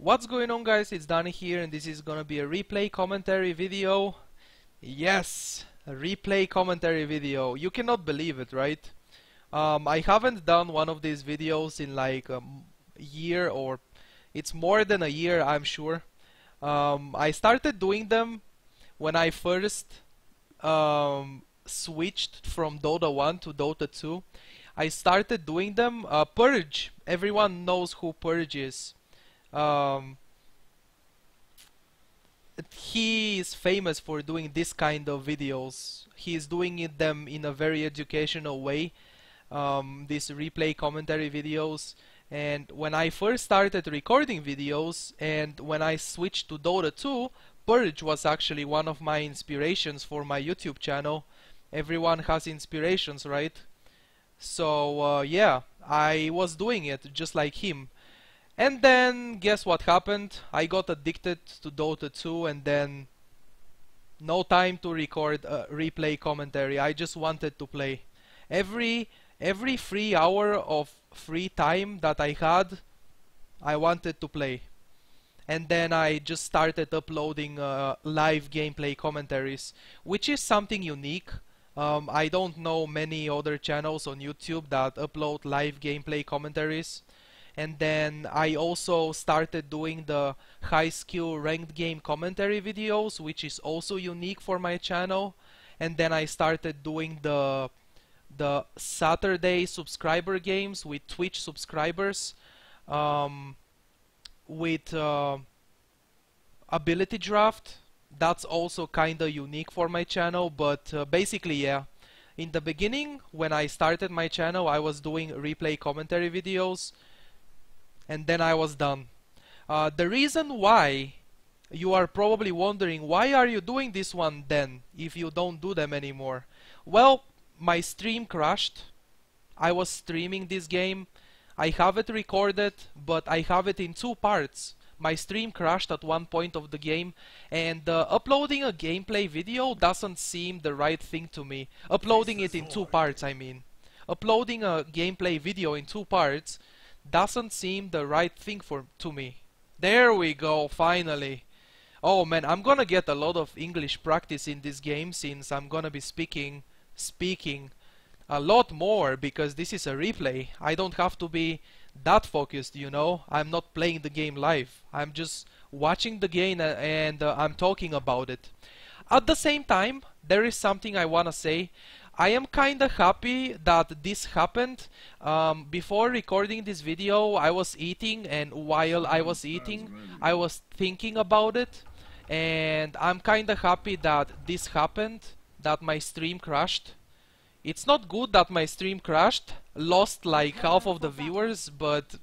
What's going on, guys? It's Danny here, and this is gonna be a replay commentary video. Yes, a replay commentary video. You cannot believe it, right? I haven't done one of these videos in like a year, or it's more than a year, I'm sure. I started doing them when I first switched from Dota 1 to Dota 2. I started doing them. Purge, everyone knows who Purge is. He is famous for doing this kind of videos. He is doing them in a very educational way, these replay commentary videos. And when I first started recording videos and when I switched to Dota 2, Purge was actually one of my inspirations for my YouTube channel. Everyone has inspirations, right? So yeah, I was doing it just like him. And then guess what happened? I got addicted to Dota 2, and then no time to record a replay commentary. I just wanted to play. Every free hour of free time that I had, I wanted to play. And then I just started uploading live gameplay commentaries, which is something unique. I don't know many other channels on YouTube that upload live gameplay commentaries. And then I also started doing the high skill ranked game commentary videos, which is also unique for my channel. And then I started doing the Saturday subscriber games with Twitch subscribers, with ability draft. That's also kinda unique for my channel, but basically, yeah. In the beginning, when I started my channel, I was doing replay commentary videos, and then I was done. The reason why, you are probably wondering, why are you doing this one then, if you don't do them anymore? Well, my stream crashed. I was streaming this game. I have it recorded, but I have it in two parts. My stream crashed at one point of the game, and uploading a gameplay video doesn't seem the right thing to me. Uploading it in two parts, I mean. Uploading a gameplay video in two parts doesn't seem the right thing to me. There we go, finally. Oh man, I'm gonna get a lot of English practice in this game, since I'm gonna be speaking a lot more, because this is a replay. I don't have to be that focused, you know. I'm not playing the game live. I'm just watching the game and I'm talking about it. At the same time, there is something I wanna say. I am kinda happy that this happened. Before recording this video, I was eating, and while I was eating, I was thinking about it. And I'm kinda happy that this happened, that my stream crashed. It's not good that my stream crashed, lost like half of the viewers, but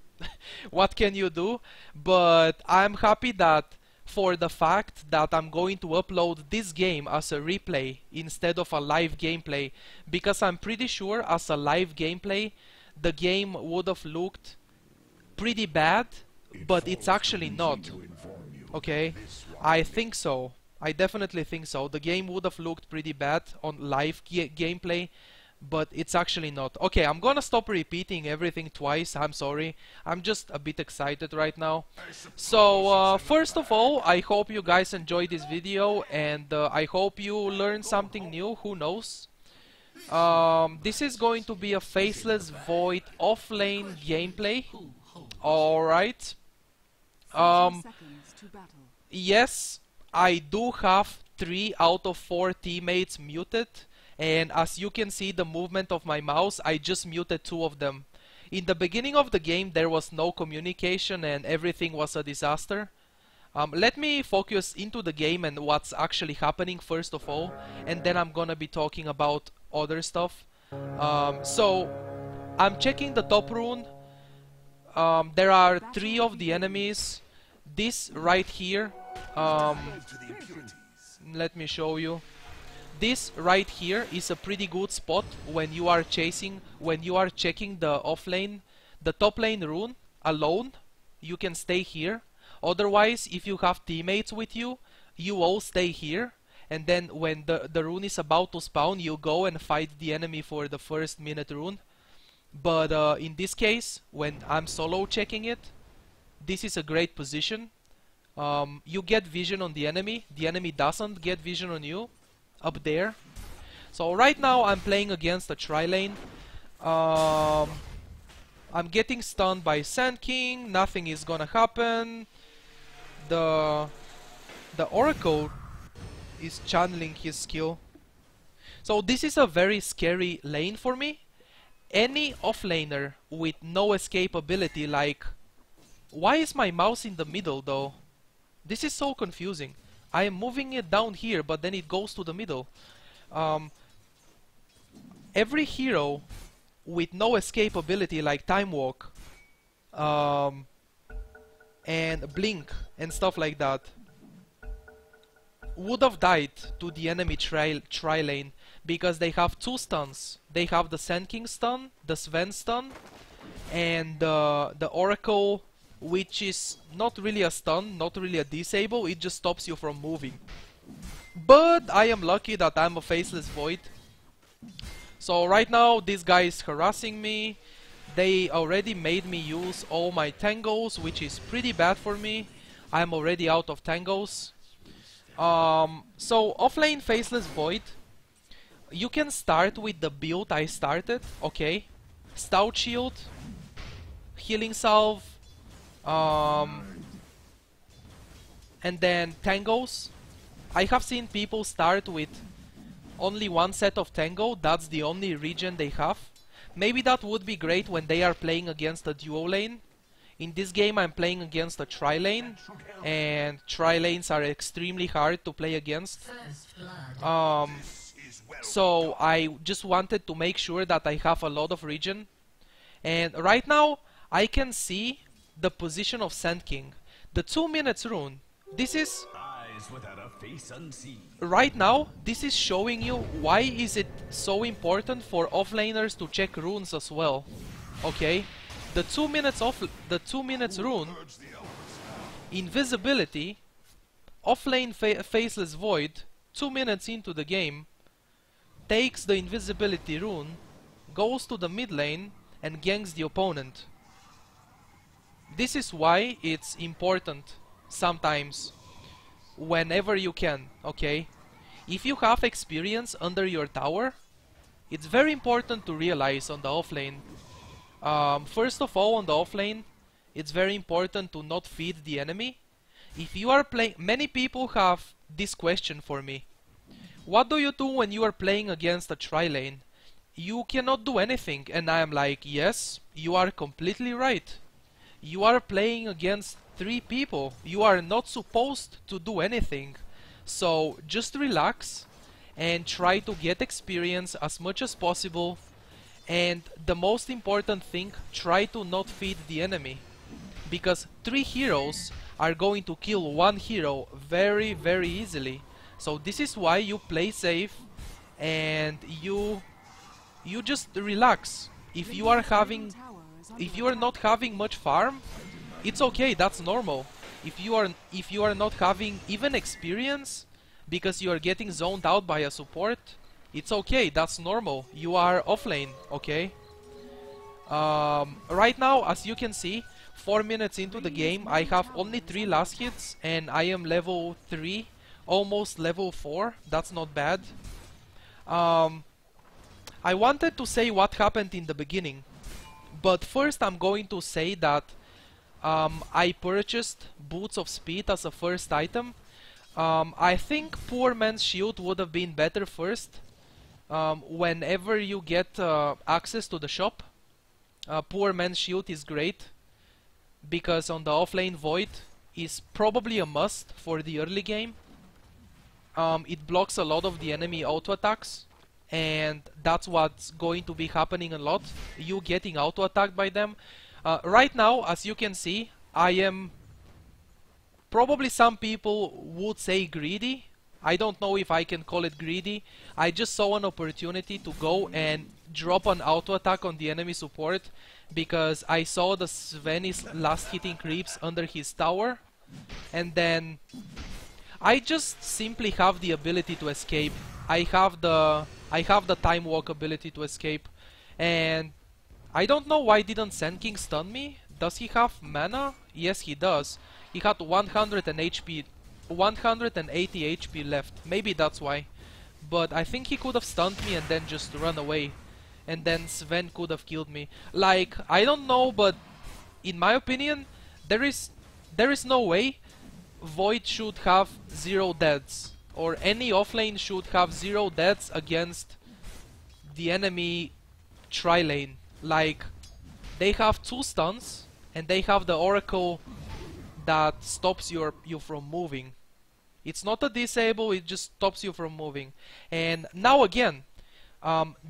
what can you do? But I'm happy that for the fact that I'm going to upload this game as a replay instead of a live gameplay, because I'm pretty sure as a live gameplay the game would have looked pretty bad, but it's actually not. Okay, I think so. I definitely think so. The game would have looked pretty bad on live gameplay, but it's actually not. Okay, I'm gonna stop repeating everything twice. I'm sorry. I'm just a bit excited right now. So, first of all, I hope you guys enjoyed this video, and I hope you learned something new. Who knows? This is going to be a Faceless Void offlane gameplay. Alright. Yes, I do have 3 out of 4 teammates muted, and as you can see the movement of my mouse, I just muted 2 of them. In the beginning of the game there was no communication and everything was a disaster. Let me focus into the game and what's actually happening first of all, and then I'm gonna be talking about other stuff. So I'm checking the top rune. There are 3 of the enemies. This right here, let me show you. This right here is a pretty good spot when you are checking the offlane, the top lane rune alone. You can stay here. Otherwise, if you have teammates with you, you all stay here. And then when the rune is about to spawn, you go and fight the enemy for the first minute rune. But in this case, when I'm solo checking it, this is a great position. You get vision on the enemy doesn't get vision on you up there. So right now I'm playing against a tri-lane. I'm getting stunned by Sand King, nothing is gonna happen. The Oracle is channeling his skill. So this is a very scary lane for me. Any offlaner with no escape ability, like... Why is my mouse in the middle though? This is so confusing. I am moving it down here, but then it goes to the middle. Every hero with no escape ability, like Time Walk, and Blink, and stuff like that, would have died to the enemy tri-lane, because they have two stuns. They have the Sand King stun, the Sven stun, and the Oracle, which is not really a stun, not really a disable, it just stops you from moving. But I am lucky that I'm a Faceless Void. So right now this guy is harassing me. They already made me use all my tangos, which is pretty bad for me. I'm already out of tangos. So offlane Faceless Void, you can start with the build I started, okay? Stout Shield, Healing Salve, and then tangos. I have seen people start with only one set of tango, that's the only regen they have. Maybe that would be great when they are playing against a duo lane. In this game I'm playing against a tri-lane, and tri-lanes are extremely hard to play against. So I just wanted to make sure that I have a lot of regen. And right now I can see the position of Sand King. The 2 minutes rune, this is... Right now, this is showing you why is it so important for offlaners to check runes as well. Okay? The 2 minutes rune, invisibility, offlane Faceless Void, 2 minutes into the game, takes the invisibility rune, goes to the mid lane and ganks the opponent. This is why it's important sometimes, whenever you can, okay? If you have experience under your tower, it's very important to realize on the offlane. First of all, on the offlane, it's very important to not feed the enemy. If you are playing, many people have this question for me. What do you do when you are playing against a tri-lane? You cannot do anything, and I am like, yes, you are completely right. You are playing against 3 people. You are not supposed to do anything. So just relax and try to get experience as much as possible. And the most important thing, try to not feed the enemy. Because 3 heroes are going to kill 1 hero very, very easily. So this is why you play safe and you just relax. If you are not having much farm, it's okay, that's normal. If you are not having even experience because you are getting zoned out by a support, it's okay, that's normal. You are offlane, okay? Right now, as you can see, 4 minutes into the game, I have only 3 last hits and I am level 3, almost level 4. That's not bad. I wanted to say what happened in the beginning, but first I'm going to say that I purchased Boots of Speed as a first item. I think Poor Man's Shield would have been better first. Whenever you get access to the shop, Poor Man's Shield is great, because on the offlane Void is probably a must for the early game. It blocks a lot of the enemy auto attacks, and that's what's going to be happening a lot, you getting auto attacked by them. Right now, as you can see, I am probably, some people would say, greedy. I don't know if I can call it greedy. I just saw an opportunity to go and drop an auto attack on the enemy support, because I saw the Svenny's last hitting creeps under his tower, and then I just simply have the ability to escape. I have the Time Walk ability to escape, and I don't know why didn't Sand King stun me. does he have mana? Yes, he does. He had 100 HP, 180 HP left. Maybe that's why. But I think he could have stunned me and then just run away. And then Sven could have killed me. Like, I don't know, but in my opinion, there is no way Void should have 0 deaths. Or any offlane should have 0 deaths against the enemy tri-lane. Like, they have 2 stuns, and they have the Oracle that stops you from moving. It's not a disable, it just stops you from moving. And now again,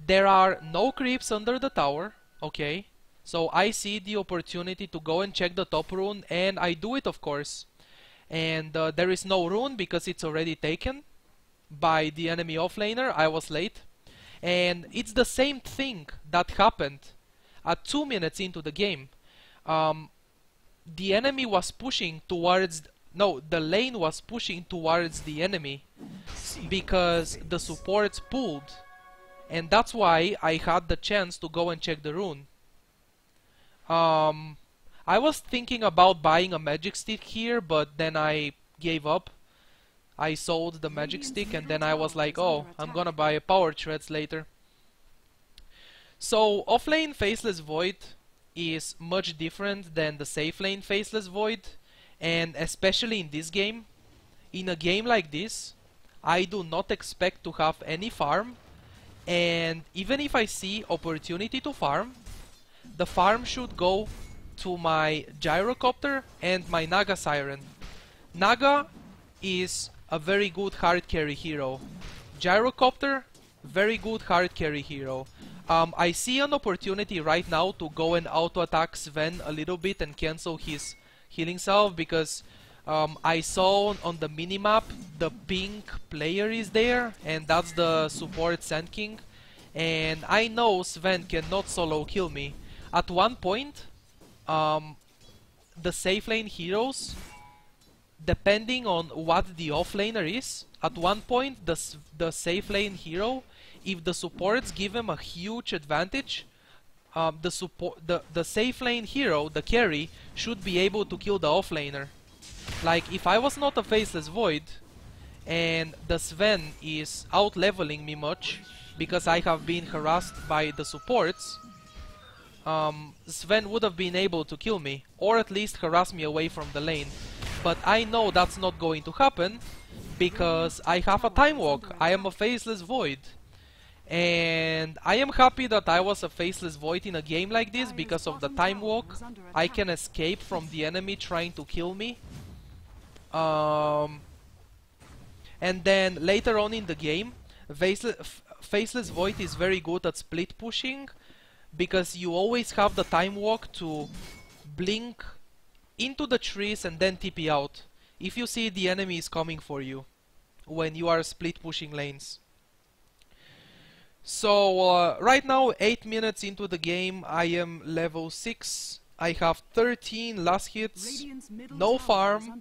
there are no creeps under the tower, okay? So I see the opportunity to go and check the top rune, and I do it, of course. And there is no rune because it's already taken by the enemy offlaner. I was late. And it's the same thing that happened at 2 minutes into the game. The enemy was pushing towards... No, the lane was pushing towards the enemy because the supports pulled. And that's why I had the chance to go and check the rune. I was thinking about buying a magic stick here, but then I gave up. I sold the magic stick and then I was like, oh, I'm gonna buy a power treads later. So offlane Faceless Void is much different than the safe lane Faceless Void, and especially in this game. In a game like this, I do not expect to have any farm, and even if I see opportunity to farm, the farm should go to my Gyrocopter and my Naga Siren. Naga is a very good hard carry hero. Gyrocopter, very good hard carry hero. I see an opportunity right now to go and auto attack Sven a little bit and cancel his healing salve, because I saw on the minimap the pink player is there, and that's the support Sand King, and I know Sven cannot solo kill me. At one point, the safe lane heroes, depending on what the offlaner is, at one point the safe lane hero, if the supports give him a huge advantage, the safe lane hero, the carry, should be able to kill the offlaner. Like, if I was not a Faceless Void and the Sven is out leveling me much because I have been harassed by the supports, Sven would have been able to kill me, or at least harass me away from the lane. But I know that's not going to happen because I have a time walk. I am a Faceless Void. And I am happy that I was a Faceless Void in a game like this because of the time walk. I can escape from the enemy trying to kill me. And then later on in the game, Faceless Void is very good at split pushing, because you always have the time walk to blink into the trees and then TP out if you see the enemy is coming for you when you are split pushing lanes. So right now, 8 minutes into the game, I am level 6. I have 13 last hits, no farm,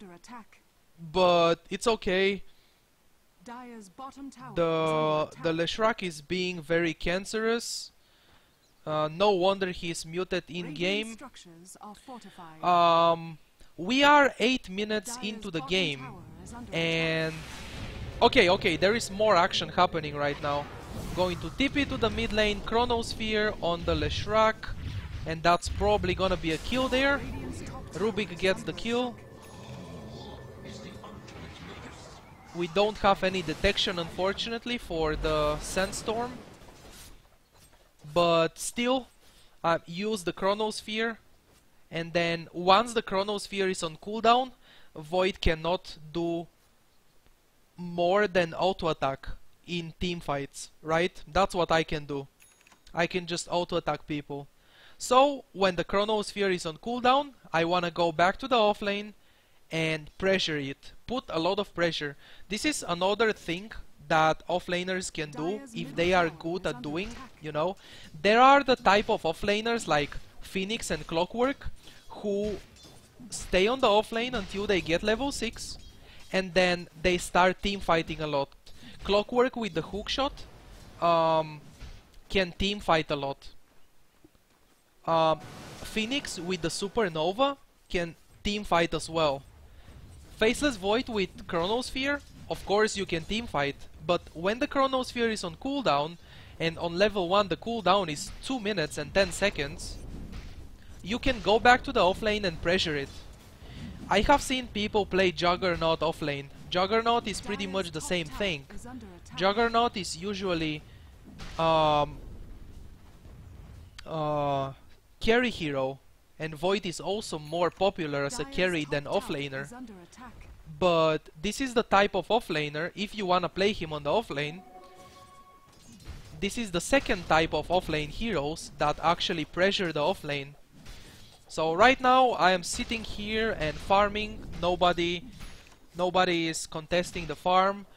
but it's okay. The Leshrac is being very cancerous. No wonder he's muted in game. We are 8 minutes into the game, and okay, there is more action happening right now. Going to TP to the mid lane, Chronosphere on the Leshrac, and that's probably gonna be a kill there. Rubik gets the kill. We don't have any detection, unfortunately, for the Sandstorm, but still, use the Chronosphere, and then once the Chronosphere is on cooldown, Void cannot do more than auto attack in team fights, right? That's what I can do. I can just auto attack people. So when the Chronosphere is on cooldown, I wanna go back to the offlane and pressure it. Put a lot of pressure. This is another thing that offlaners can do if they are good at doing, you know. There are the type of offlaners like Phoenix and Clockwork who stay on the offlane until they get level 6 and then they start team fighting a lot. Clockwork with the hookshot can team fight a lot. Phoenix with the Supernova can team fight as well. Faceless Void with Chronosphere, of course you can team fight, but when the Chronosphere is on cooldown, and on level 1 the cooldown is 2 minutes and 10 seconds, you can go back to the offlane and pressure it. I have seen people play Juggernaut offlane. Juggernaut is pretty much the same thing. Juggernaut is usually carry hero, and Void is also more popular as a carry than offlaner. But this is the type of offlaner, if you wanna play him on the offlane, this is the second type of offlane heroes that actually pressure the offlane. So right now I am sitting here and farming. Nobody is contesting the farm.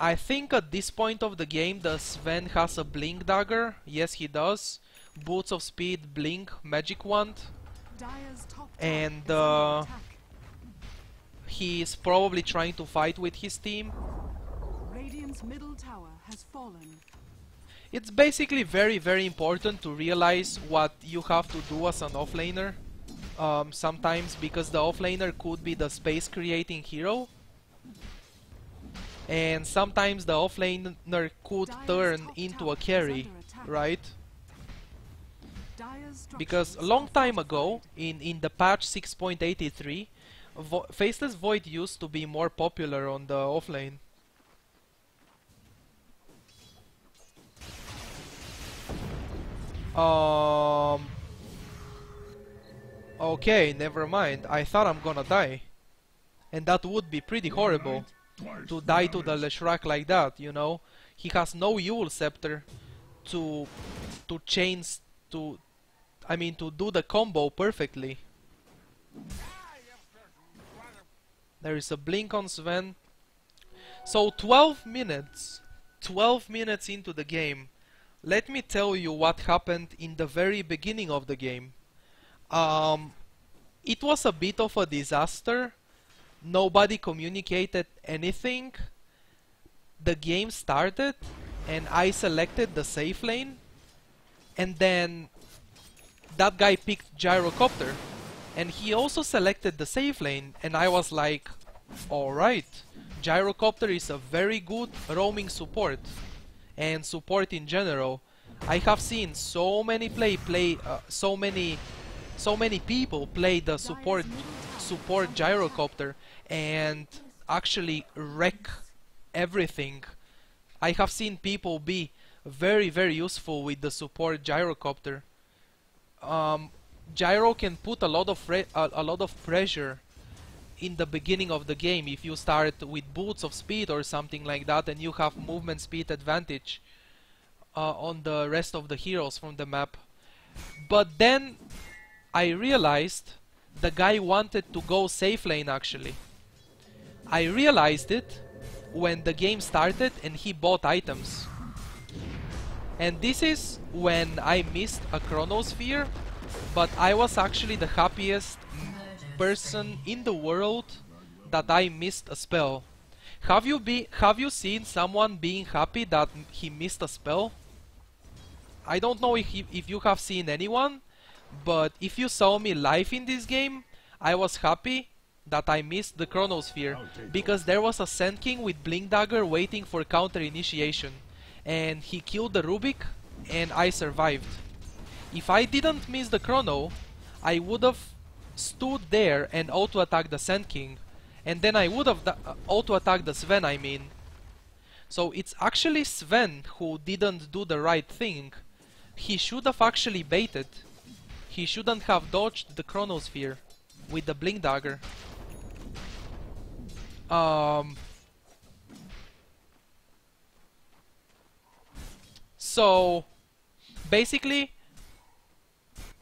I think at this point of the game the Sven has a blink dagger. Yes, he does. Boots of speed, blink, magic wand. And he is probably trying to fight with his team. Radiant's middle tower has fallen. It's basically very important to realize what you have to do as an offlaner. Sometimes, because the offlaner could be the space creating hero, and sometimes the offlaner could turn into a carry, right? Because a long time ago, in the patch 6.83, Faceless Void used to be more popular on the offlane. Okay, never mind. I thought I'm gonna die. And that would be pretty horrible, to die to the Leshrac like that, you know? He has no Yule Scepter to change, to do the combo perfectly. There is a blink on Sven. So 12 minutes into the game. Let me tell you what happened in the very beginning of the game. It was a bit of a disaster. Nobody communicated anything. The game started and I selected the safe lane, and then that guy picked Gyrocopter and he also selected the safe lane, and I was like, alright, Gyrocopter is a very good roaming support, and support in general. I have seen so many so many people play the support Gyrocopter and actually wreck everything. I have seen people be very useful with the support Gyrocopter. Gyro can put a lot of pressure in the beginning of the game if you start with boots of speed or something like that, and you have movement speed advantage on the rest of the heroes from the map. But then I realized the guy wanted to go safe lane actually. I realized it when the game started and he bought items. And this is when I missed a Chronosphere, but I was actually the happiest person in the world that I missed a spell. Have you seen someone being happy that he missed a spell? I don't know if you have seen anyone, but if you saw me live in this game, I was happy that I missed the Chronosphere, because there was a Sand King with Blink Dagger waiting for counter initiation, and he killed the Rubik and I survived. If I didn't miss the Chrono, I would have stood there and auto-attacked the Sand King, and then I would have auto-attacked the Sven, I mean. So it's actually Sven who didn't do the right thing. He should have actually baited. He shouldn't have dodged the Chronosphere with the Blink Dagger. So basically,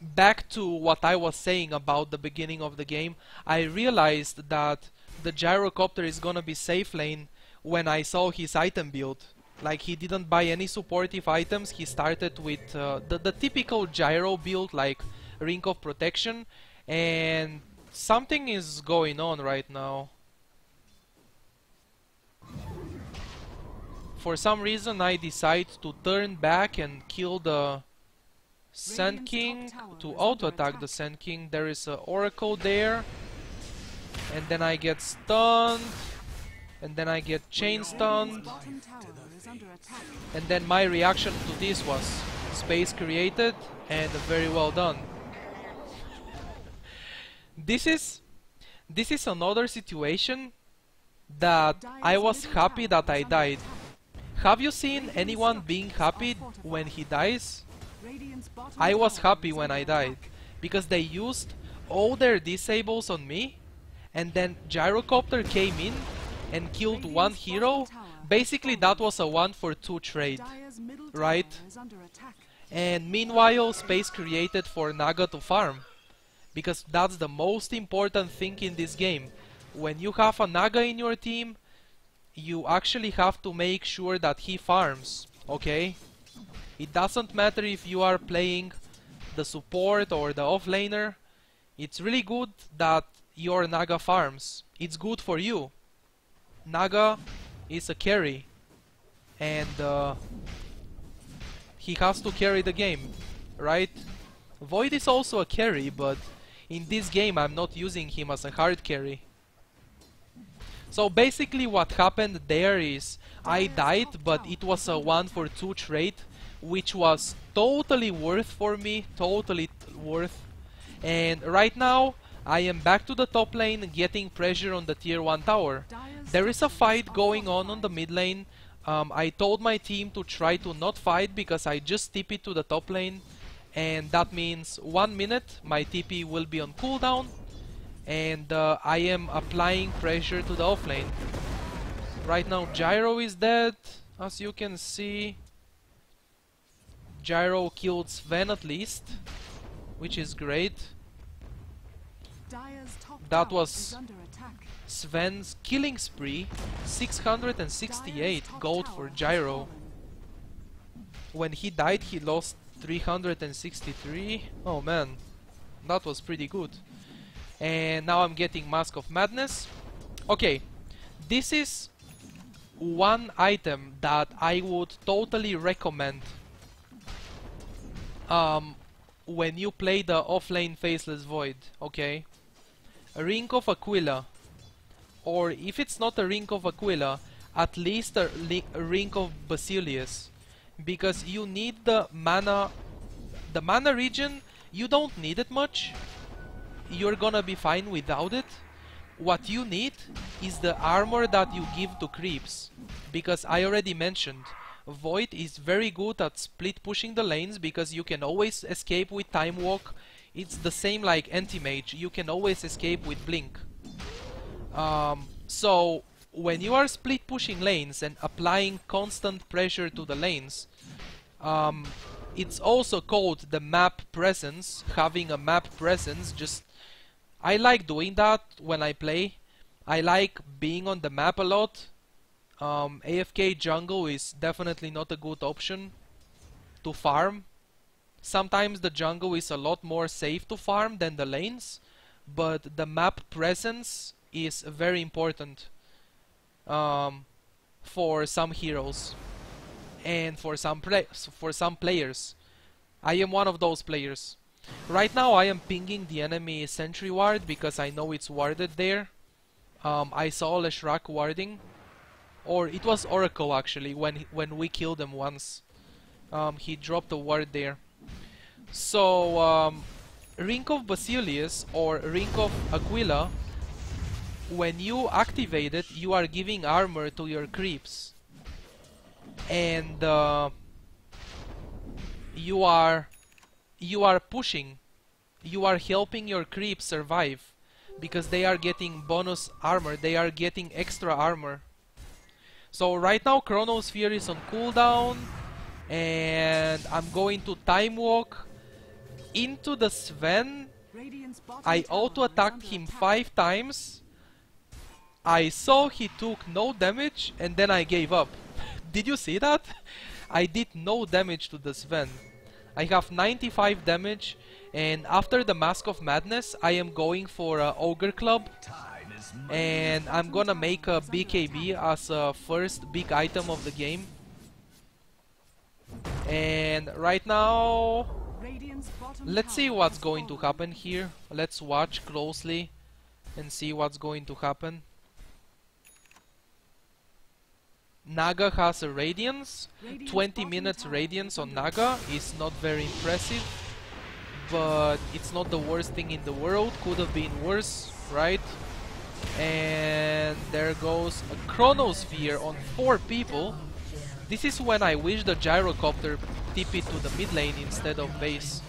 back to what I was saying about the beginning of the game, I realized that the Gyrocopter is gonna be safe lane when I saw his item build. Like, he didn't buy any supportive items. He started with the typical Gyro build, like Ring of Protection, and something is going on right now. For some reason I decide to turn back and kill the Sand King to auto attack the Sand King. There is an Oracle there, and then I get stunned, and then I get chain stunned, and then my reaction to this was space created and very well done. This is another situation that I was happy that I died. Have you seen anyone being happy when he dies? I was happy when I died, because they used all their disables on me, and then Gyrocopter came in and killed one hero. Basically that was a 1-for-2 trade, right? And meanwhile space created for Naga to farm, because that's the most important thing in this game. When you have a Naga in your team, you actually have to make sure that he farms, okay? It doesn't matter if you are playing the support or the offlaner. It's really good that your Naga farms. It's good for you. Naga is a carry, and he has to carry the game, right? Void is also a carry, but in this game I'm not using him as a hard carry. So basically what happened there is I died, but it was a 1-for-2 trade, which was totally worth for me, totally worth. And right now I am back to the top lane, getting pressure on the tier 1 tower. There is a fight going on the mid lane. I told my team to try to not fight because I just TP to the top lane, and that means 1 minute my TP will be on cooldown, and I am applying pressure to the offlane. Right now Gyro is dead, as you can see. Gyro killed Sven at least, which is great. That was Sven's killing spree. 668 gold for Gyro. When he died he lost 363. Oh man, that was pretty good. And now I'm getting Mask of Madness. Okay, this is one item that I would totally recommend when you play the offlane Faceless Void, okay? A Ring of Aquila, or if it's not a Ring of Aquila, at least a Ring of Basilius, because you need the mana regen. You don't need it much, you're gonna be fine without it. What you need is the armor that you give to creeps, because I already mentioned Void is very good at split pushing the lanes, because you can always escape with Time Walk. It's the same like Anti-Mage, you can always escape with Blink. So when you are split pushing lanes and applying constant pressure to the lanes, it's also called the map presence, having a map presence. Just I like doing that when I play. I like being on the map a lot. AFK jungle is definitely not a good option to farm. Sometimes the jungle is a lot more safe to farm than the lanes, but the map presence is very important for some heroes and for some players. I am one of those players. Right now I am pinging the enemy sentry ward because I know it's warded there. I saw Leshrac warding, or it was Oracle actually, when we killed him once. He dropped a ward there. So Ring of Basilius or Ring of Aquila, when you activate it, you are giving armor to your creeps, and you are pushing, you are helping your creeps survive, because they are getting bonus armor, they are getting extra armor. So right now Chronosphere is on cooldown, and I'm going to Time Walk into the Sven. I auto-attacked him 5 times. I saw he took no damage, and then I gave up. Did you see that? I did no damage to the Sven. I have 95 damage, and after the Mask of Madness I am going for Ogre Club, and I'm gonna make a BKB as a first big item of the game. And right now Radiant's bottom Let's see tower what's has going to fallen. happen here. Let's watch closely and see what's going to happen. Naga has a Radiance. Radiant's 20 bottom minutes tower Radiance is on under Naga is not very impressive, but it's not the worst thing in the world. Could have been worse, right? And there goes a Chronosphere on 4 people. This is when I wish the Gyrocopter TP to the mid lane instead of base,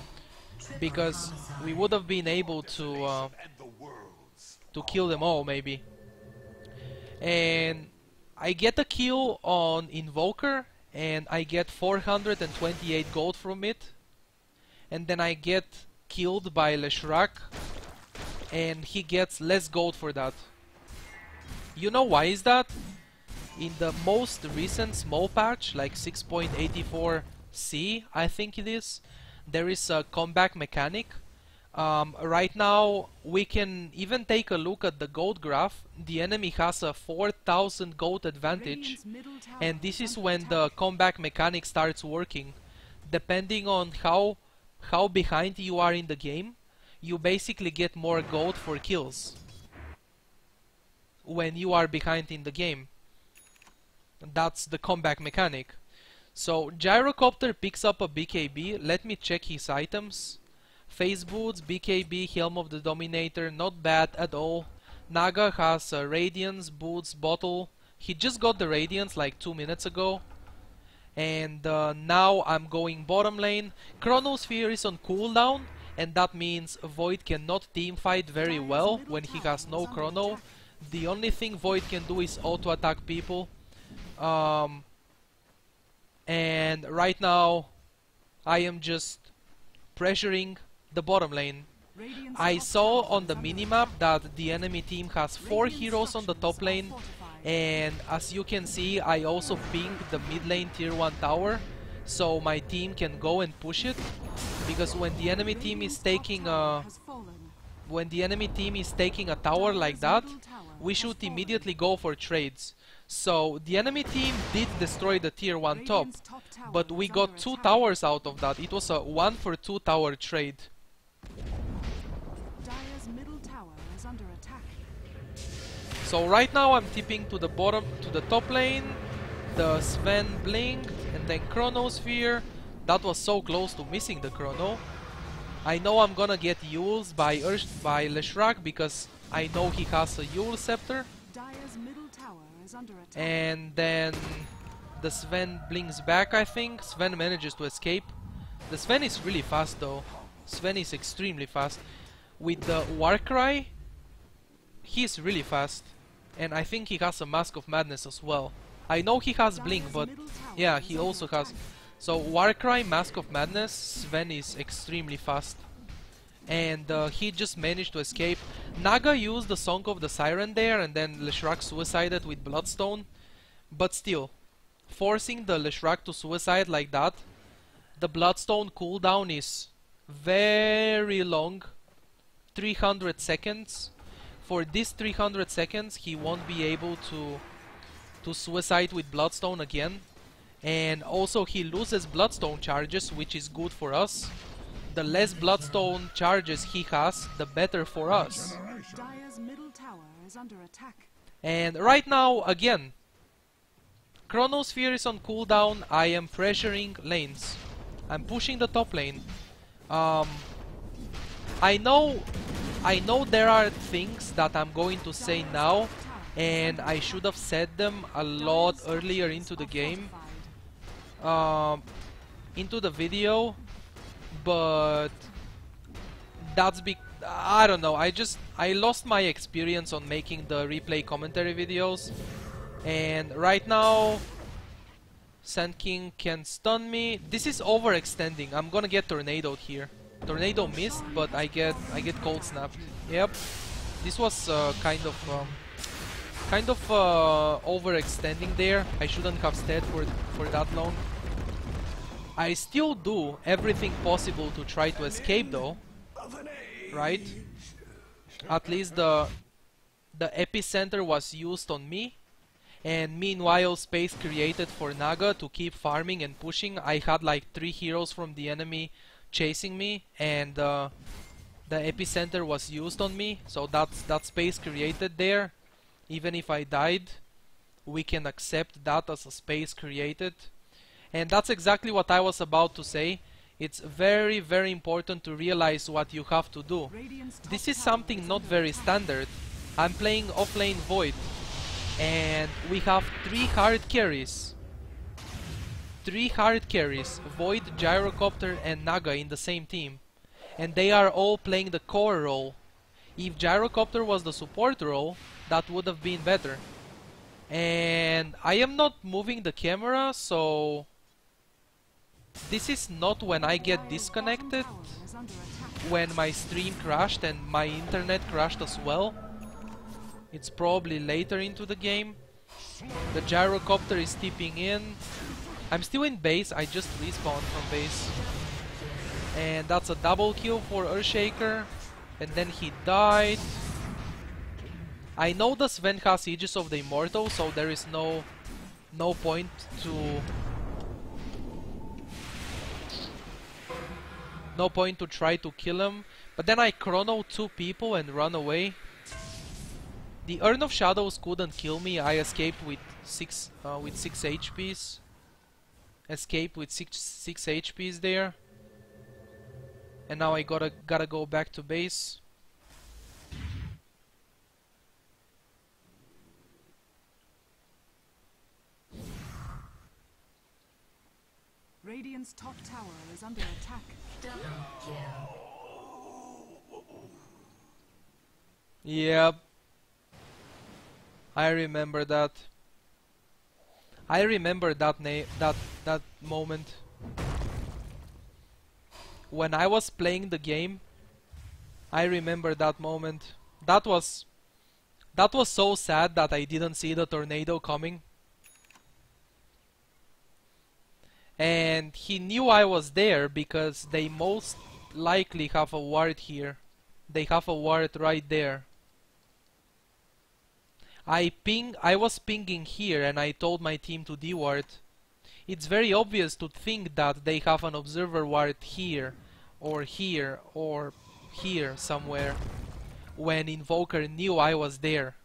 because we would have been able to kill them all maybe. And I get a kill on Invoker and I get 428 gold from it, and then I get killed by Leshrac and he gets less gold for that. You know why is that? In the most recent small patch, like 6.84c I think it is, there is a comeback mechanic. Right now we can even take a look at the gold graph. The enemy has a 4000 gold advantage, Radiant's middle tower and this is under when attack. the comeback mechanic starts working. Depending on how behind you are in the game, you basically get more gold for kills when you are behind in the game. That's the comeback mechanic. So Gyrocopter picks up a BKB. Let me check his items. Face boots, BKB, Helm of the Dominator, not bad at all. Naga has Radiance, boots, bottle. He just got the Radiance like 2 minutes ago. And now I'm going bottom lane. Chronosphere is on cooldown, and that means Void cannot teamfight very well when he has no chrono. The only thing Void can do is auto attack people. And right now I am just pressuring the bottom lane. Radiant's I top saw tower on is the under minimap attack. that the enemy team has 4 Radiant heroes on the top structures are lane, fortified. and as you can see I also pinged the mid lane tier 1 tower so my team can go and push it, because when the enemy team is Radiant's top taking tower a has fallen. tower like that, Middle tower we has should fallen. immediately go for trades. So the enemy team did destroy the tier 1 top, Radiant's top tower but we is got under 2 attack. towers out of that. It was a 1 for 2 tower trade. Dire's middle tower is under attack. So right now I'm tipping to the bottom, to the top lane. The Sven blinked, and then Chronosphere. That was so close to missing the Chrono. I know I'm gonna get Yules by Leshrac, because I know he has a Yule Scepter. Dire's middle tower is under attack. And then the Sven blinks back, I think. Sven manages to escape. The Sven is really fast though. Sven is extremely fast. With the Warcry, he's really fast. And I think he has a Mask of Madness as well. I know he has Blink, Dire's but middle tower yeah, is he under also has. attack. So Warcry, Mask of Madness, Sven is extremely fast. And he just managed to escape. Naga used the Song of the Siren there, and then Leshrac suicided with Bloodstone. But still, forcing the Leshrac to suicide like that, the Bloodstone cooldown is very long. 300 seconds. For this 300 seconds, he won't be able to suicide with Bloodstone again. And also he loses Bloodstone charges, which is good for us. The less Bloodstone charges he has, the better for us. Dire's middle tower is under attack. And right now, again, Chronosphere is on cooldown. I am pressuring lanes. I'm pushing the top lane. I know there are things that I'm going to say now, and I should have said them a lot earlier into the game, into the video, but that's I don't know, I lost my experience on making the replay commentary videos, and right now Sand King can stun me. This is overextending. I'm gonna get tornadoed here. Tornado missed, but I get cold snapped. Yep, this was kind of overextending there. I shouldn't have stayed for that long. I still do everything possible to try to escape though, right? At least the epicenter was used on me, and meanwhile space created for Naga to keep farming and pushing. I had like 3 heroes from the enemy chasing me, and the epicenter was used on me, so that's that space created there. Even if I died, we can accept that as a space created. And that's exactly what I was about to say. It's very, very important to realize what you have to do. This is something not very standard. I'm playing offlane Void, and we have 3 hard carries. 3 hard carries, Void, Gyrocopter and Naga in the same team. And they are all playing the core role. If Gyrocopter was the support role, that would have been better. And I am not moving the camera, so this is not when I get disconnected, when my stream crashed and my internet crashed as well. It's probably later into the game. The Gyrocopter is tipping in. I'm still in base, I just respawned from base. And that's a double kill for Earthshaker. And then he died. I know the Sven has Aegis of the Immortal, so there is no point to try to kill him. But then I chrono 2 people and run away. The Urn of Shadows couldn't kill me. I escaped with 6 HPs. Escaped with 6 HPs there. And now I gotta go back to base. Radiant's top tower is under attack. Yep. I remember that. I remember that moment. When I was playing the game, I remember that moment. That was so sad that I didn't see the tornado coming. And he knew I was there because they most likely have a ward here. They have a ward right there. I was pinging here and I told my team to deward. It's very obvious to think that they have an observer ward here or here somewhere, when Invoker knew I was there.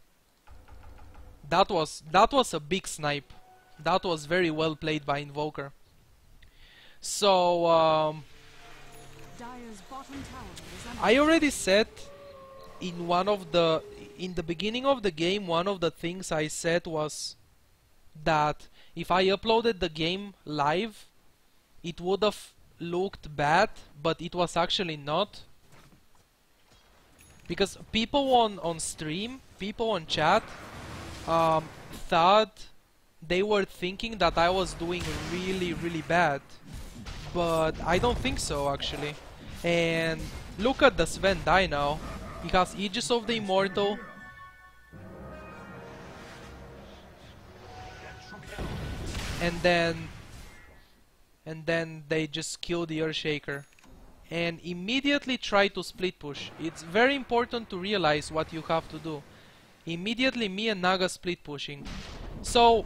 That was a big snipe. That was very well played by Invoker. So I already said in the beginning of the game, one of the things I said was that if I uploaded the game live, it would have looked bad, but it was actually not. Because people on stream, people on chat, thought they were thinking that I was doing really, really bad. But I don't think so, actually. And look at the Sven die now. He has Aegis of the Immortal. And then they just kill the Earthshaker. And immediately try to split push. It's very important to realize what you have to do. Immediately me and Naga split pushing. So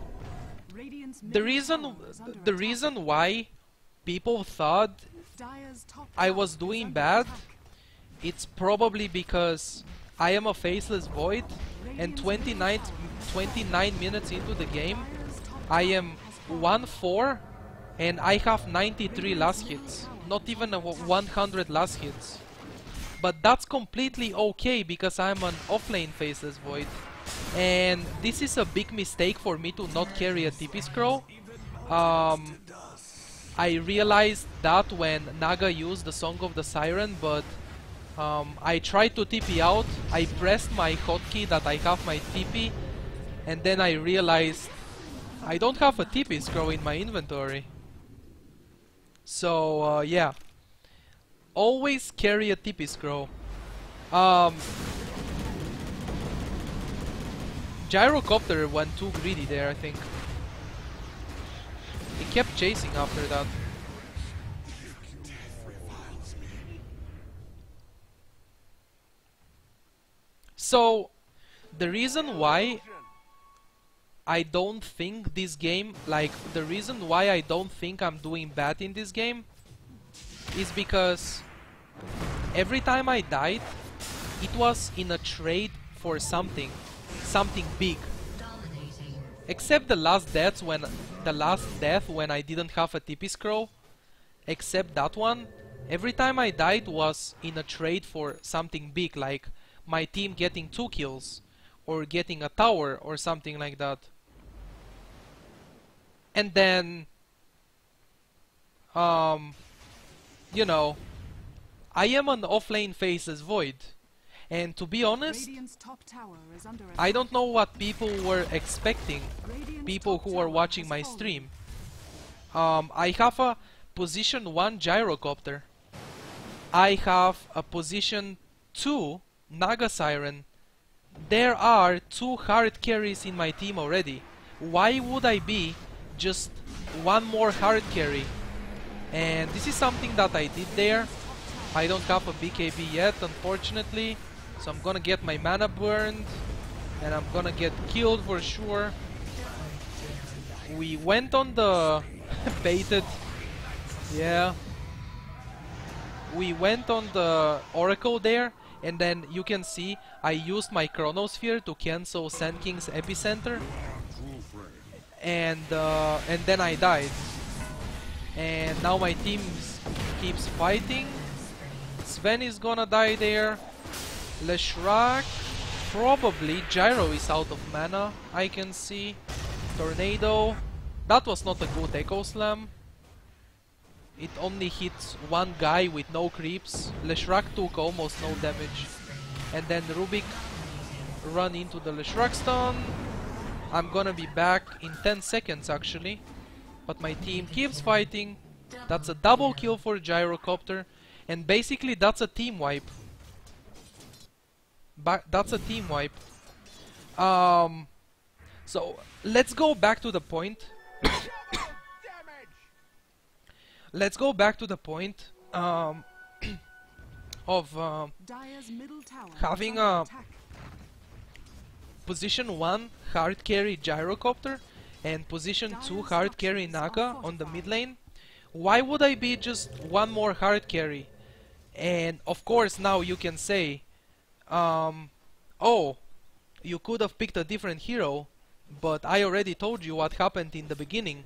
the reason why people thought I was doing bad, it's probably because I am a Faceless Void, and 29 minutes into the game I am 1-4 and I have 93 last hits, not even 100 last hits. But that's completely okay because I'm an offlane Faceless Void, and this is a big mistake for me to not carry a TP scroll. I realized that when Naga used the Song of the Siren, but I tried to TP out, I pressed my hotkey that I have my TP, and then I realized I don't have a TP scroll in my inventory. So yeah, always carry a TP scroll. Gyrocopter went too greedy there, I think. He kept chasing after that. So, the reason why I don't think this game, like, the reason why I don't think I'm doing bad in this game is because every time I died, it was in a trade for something big. Except the last death when I didn't have a TP scroll, except that one, every time I died was in a trade for something big, like my team getting 2 kills or getting a tower or something like that. And then you know, I am an offlane Faceless Void, and to be honest, I don't know what people were expecting, people who are watching my stream. I have a position 1 gyrocopter, I have a position 2 Naga Siren. There are 2 hard carries in my team already. Why would I be just one more hard carry? And this is something that I did there. I don't have a BKB yet, unfortunately, so I'm gonna get my mana burned and I'm gonna get killed for sure. We went on the baited, yeah, we went on the Oracle there, and then you can see I used my Chronosphere to cancel Sand King's Epicenter, and then I died. And now my team keeps fighting. Sven is gonna die there. Leshrac, probably. Gyro is out of mana, I can see. Tornado. That was not a good Echo Slam. It only hits one guy with no creeps. Leshrac took almost no damage. And then Rubik run into the Leshrac stun. I'm gonna be back in 10 seconds actually. But my team keeps fighting. That's a double kill for Gyrocopter. And basically that's a team wipe. That's a team wipe. So let's go back to the point. Let's go back to the point of having a position 1 hard carry Gyrocopter and position 2 hard carry Naga on the mid lane. Why would I be just one more hard carry? And of course now you can say, oh, you could have picked a different hero, but I already told you what happened in the beginning.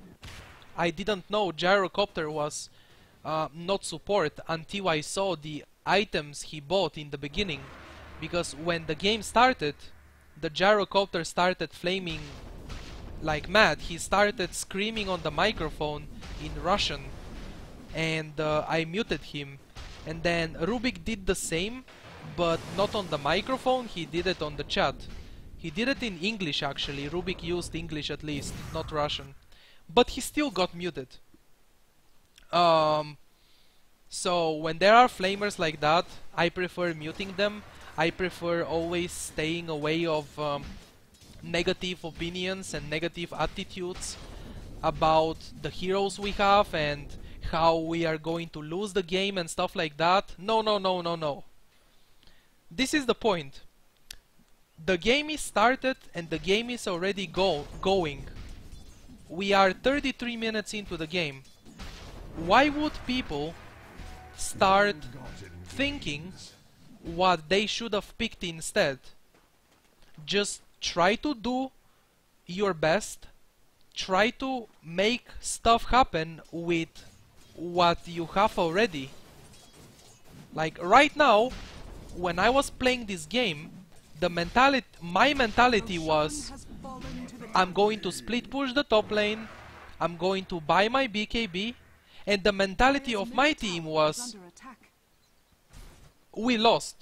I didn't know Gyrocopter was not support until I saw the items he bought in the beginning. Because when the game started, the Gyrocopter started flaming like mad. He started screaming on the microphone in Russian, and I muted him. And then Rubik did the same, but not on the microphone, he did it on the chat. He did it in English actually. Rubik used English at least, not Russian. But he still got muted. So when there are flamers like that, I prefer muting them. I prefer always staying away of negative opinions and negative attitudes about the heroes we have and how we are going to lose the game and stuff like that. No, no, no, no, no. This is the point. The game is started and the game is already going. We are 33 minutes into the game. Why would people start thinking what they should have picked instead? Just try to do your best. Try to make stuff happen with what you have already. Like right now, when I was playing this game, my mentality was, I'm going to split push the top lane, I'm going to buy my BKB, and the mentality of my team was, we lost,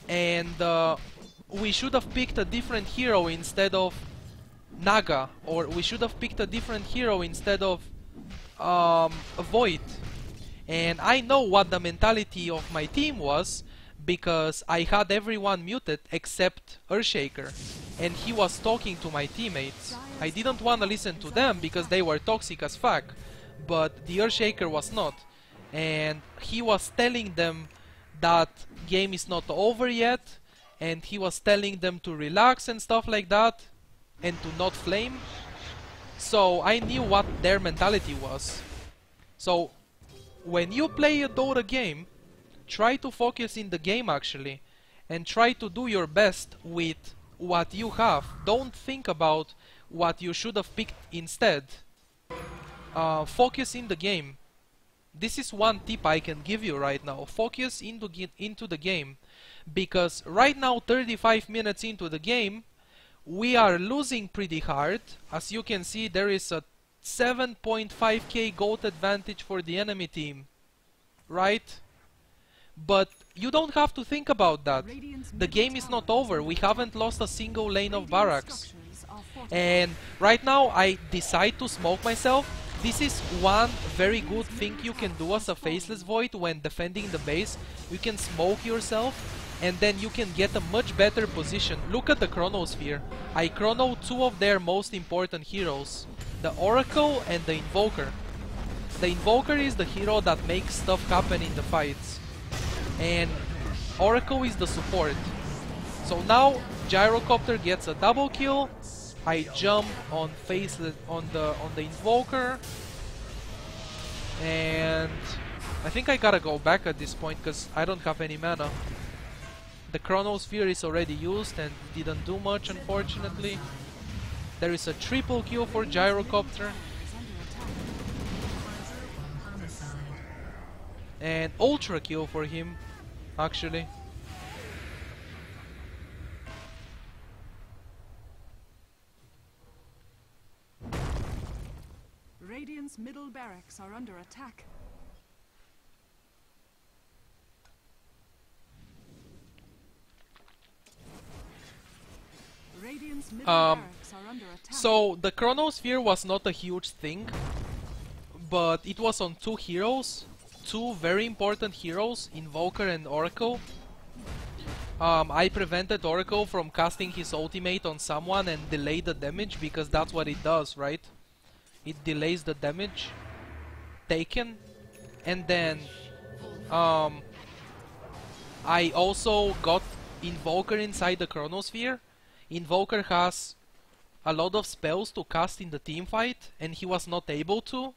and we should have picked a different hero instead of Naga, or we should have picked a different hero instead of Void. And I know what the mentality of my team was, because I had everyone muted except Earthshaker, and he was talking to my teammates. I didn't want to listen to them because they were toxic as fuck, but the Earthshaker was not, and he was telling them that game is not over yet, and he was telling them to relax and stuff like that, and to not flame. So I knew what their mentality was. So when you play a Dota game, try to focus in the game actually, and try to do your best with what you have. Don't think about what you should have picked instead. Focus in the game. This is one tip I can give you right now. Focus into the game, because right now, 35 minutes into the game, we are losing pretty hard. As you can see, there is a 7.5k gold advantage for the enemy team, right? But you don't have to think about that. The game is not over. We haven't lost a single lane of barracks. And right now I decide to smoke myself. This is one very good thing you can do as a Faceless Void when defending the base. You can smoke yourself and then you can get a much better position. Look at the Chronosphere. I chrono two of their most important heroes, the Oracle and the Invoker. The Invoker is the hero that makes stuff happen in the fights, and Oracle is the support. So now Gyrocopter gets a double kill. I jump on Faceless on the Invoker, and I think I gotta go back at this point because I don't have any mana. The Chronosphere is already used and didn't do much, unfortunately. There is a triple kill for Gyrocopter. And ultra kill for him, actually. Radiant's middle barracks are under attack. Radiant's middle barracks are under attack. So the Chronosphere was not a huge thing, but it was on two heroes, two very important heroes, Invoker and Oracle. I prevented Oracle from casting his ultimate on someone and delayed the damage, because that's what it does, right? It delays the damage taken. And then I also got Invoker inside the Chronosphere. Invoker has a lot of spells to cast in the teamfight, and he was not able to.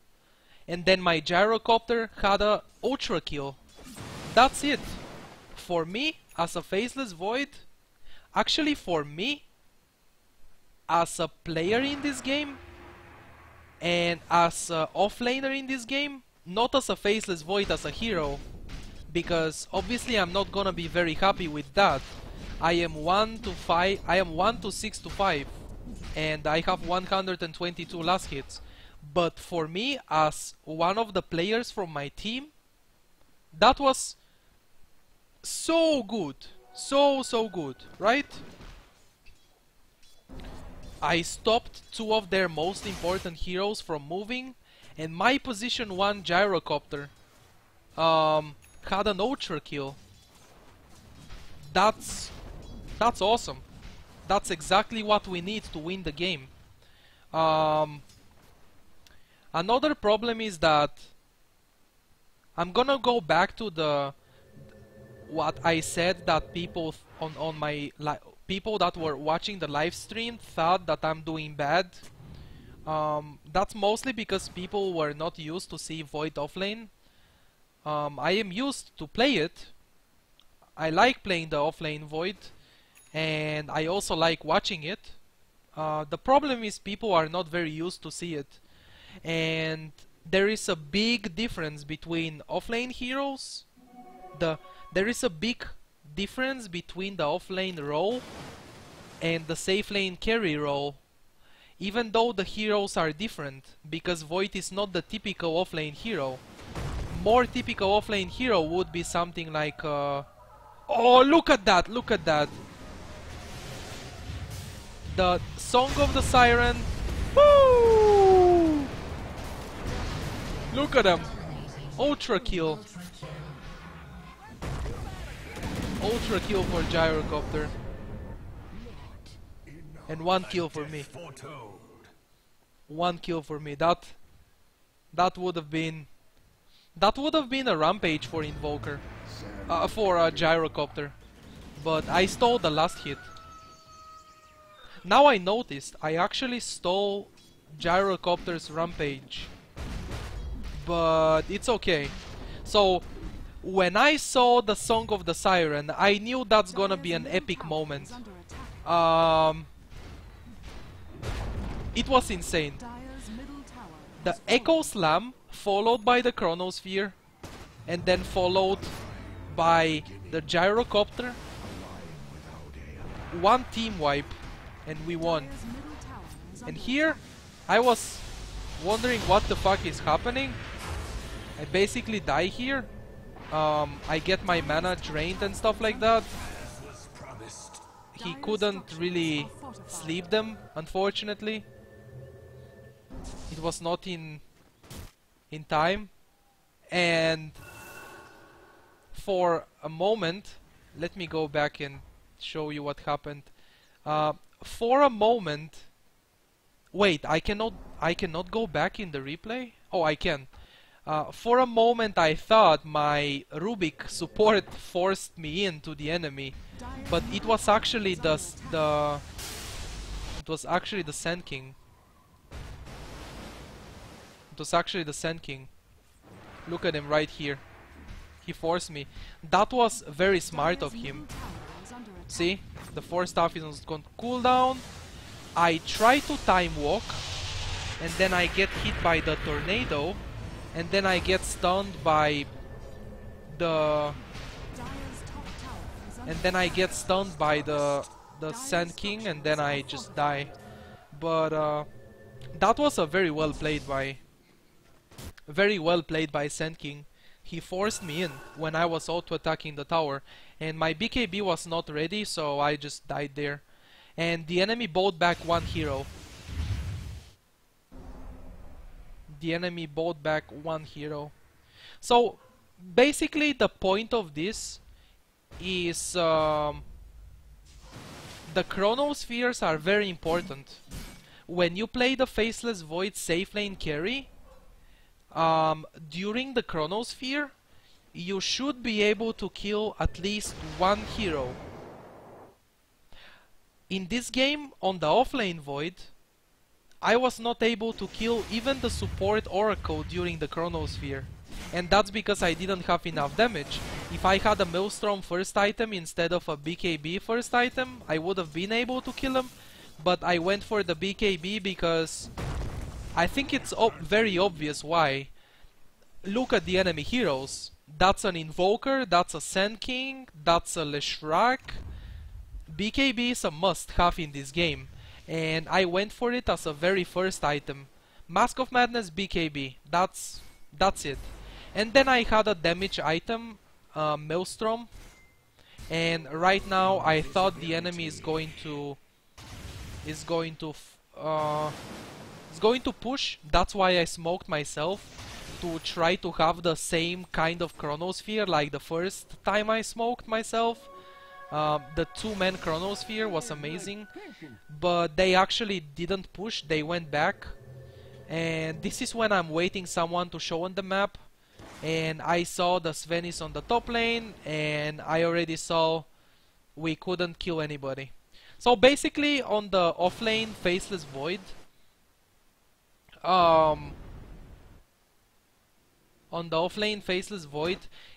And then my Gyrocopter had a ultra kill. That's it. For me, as a Faceless Void, actually for me, as a player in this game, and as an offlaner in this game, not as a Faceless Void, as a hero, because obviously I'm not gonna be very happy with that. I am 1 to 6 to 5, and I have 122 last hits. But for me, as one of the players from my team, that was so good. So good, right? I stopped two of their most important heroes from moving, and my position 1 Gyrocopter had an ultra kill. That's awesome. That's exactly what we need to win the game. Another problem is that I'm gonna go back to what I said, that people on my people that were watching the live stream thought that I'm doing bad. That's mostly because people were not used to see Void offlane. I am used to play it. I like playing the offlane Void, and I also like watching it. The problem is people are not very used to see it, and there is a big difference between offlane heroes. There is a big difference between the offlane role and the safe lane carry role, even though the heroes are different, because Void is not the typical offlane hero. More typical offlane hero would be something like oh, look at that, look at that. The Song of the Siren. Woo! Look at him. Ultra kill. Ultra kill for Gyrocopter. And 1 kill for me. 1 kill for me. That would have been a rampage for Invoker. For Gyrocopter. But I stole the last hit. Now I noticed, I actually stole Gyrocopter's rampage. But it's okay. So when I saw the Song of the Siren, I knew that's gonna be an epic moment. It was insane. The Echo Slam, followed by the Chronosphere, and then followed by the Gyrocopter. One team wipe, and we won. And here, I was wondering what the fuck is happening. I basically die here. I get my mana drained and stuff like that. He couldn't really sleep them, unfortunately. It was not in time. And for a moment, let me go back and show you what happened. For a moment, wait, I cannot go back in the replay? Oh, I can. For a moment I thought my Rubik support forced me into the enemy, but it was actually the Sand King. It was actually the Sand King. Look at him right here. He forced me. That was very smart of him. See? The 4 staff is on cooldown. I try to time walk, and then I get hit by the tornado, and then I get stunned by the Sand King, and then I just die. But that was a very well played by Sand King. He forced me in when I was auto-attacking the tower, and my BKB was not ready, so I just died there. And the enemy bought back 1 hero. So basically the point of this is the Chronospheres are very important. When you play the Faceless Void safe lane carry, during the Chronosphere, you should be able to kill at least 1 hero. In this game, on the offlane Void, I was not able to kill even the support Oracle during the Chronosphere. And that's because I didn't have enough damage. If I had a Maelstrom first item instead of a BKB first item, I would have been able to kill him. But I went for the BKB because I think it's very obvious why. Look at the enemy heroes. That's an Invoker, that's a Sand King, that's a Leshrac. BKB is a must-have in this game, and I went for it as a very first item. Mask of Madness, BKB, that's it. And then I had a damage item, Maelstrom, and right now I thought the enemy is going to push. That's why I smoked myself, to try to have the same kind of Chronosphere like the first time I smoked myself. The 2-man Chronosphere was amazing, but they actually didn't push, they went back. And this is when I'm waiting someone to show on the map, and I saw the Svenis on the top lane, and I already saw we couldn't kill anybody. So basically on the offlane Faceless Void,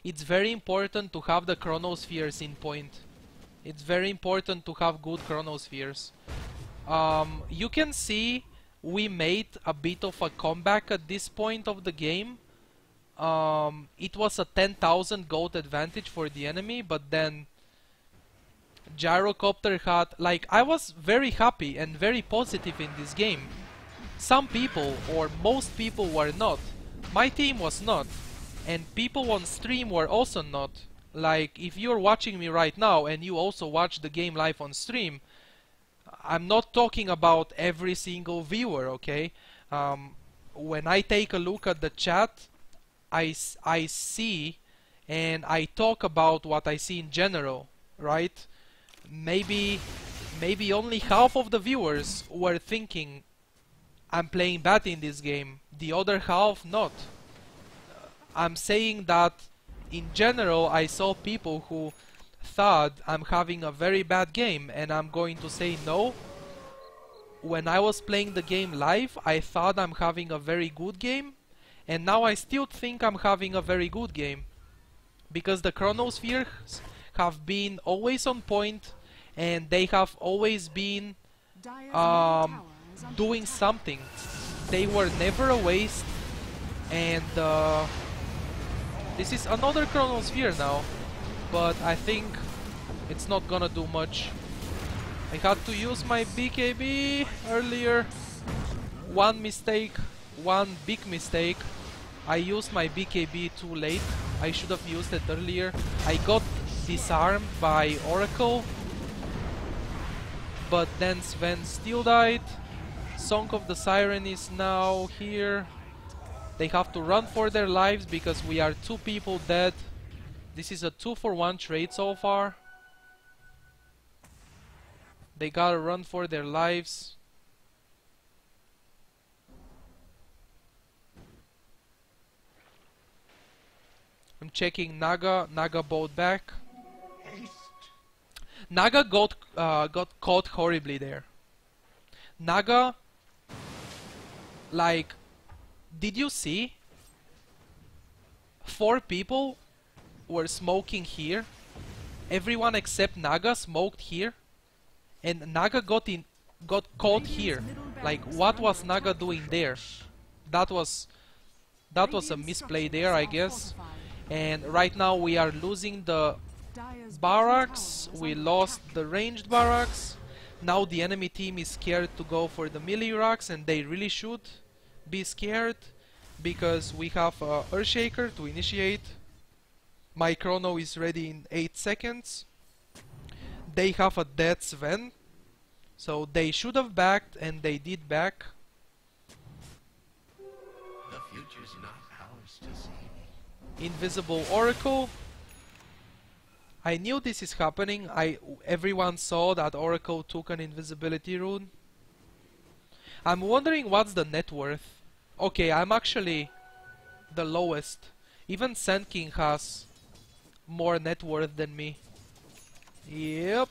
it's very important to have the Chronospheres in point. It's very important to have good Chronospheres. You can see we made a bit of a comeback at this point of the game. It was a 10,000 gold advantage for the enemy, but then Gyrocopter had... Like, I was very happy and very positive in this game. Some people, or most people, were not. My team was not. And people on stream were also not. Like, if you're watching me right now and you also watch the game live on stream, I'm not talking about every single viewer, okay? When I take a look at the chat, I see and I talk about what I see in general, right? Maybe only half of the viewers were thinking I'm playing bad in this game, the other half not. I'm saying that in general I saw people who thought I'm having a very bad game, and I'm going to say no. When I was playing the game live, I thought I'm having a very good game, And now I still think I'm having a very good game, because the chronospheres have been always on point, and they have always been Dire's middle tower is under doing attack. something. They were never a waste, and this is another chronosphere now, but I think it's not gonna do much. I had to use my BKB earlier. One mistake, one big mistake. I used my BKB too late. I should have used it earlier. I got disarmed by Oracle, but then Sven still died. Song of the Siren is now here. They have to run for their lives because we are 2 people dead. This is a 2-for-1 trade so far. They gotta run for their lives. I'm checking Naga. Naga bought back. Naga got caught horribly there. Naga, like, did you see? 4 people were smoking here. Everyone except Naga smoked here, and Naga got caught here. Like, what was Naga doing there? That was a misplay there, I guess. And right now we are losing the Dire's barracks. bottom tower We is under lost attack. the ranged barracks. Now the enemy team is scared to go for the melee rocks, and they really should be scared, because we have Earthshaker to initiate. My chrono is ready in 8 seconds. They have a dead Sven, so they should have backed, and they did back. The future's not ours to see. Invisible Oracle. I knew this is happening. Everyone saw that Oracle took an invisibility rune. I'm wondering what's the net worth. Okay, I'm actually the lowest. Even Sand King has more net worth than me. Yep.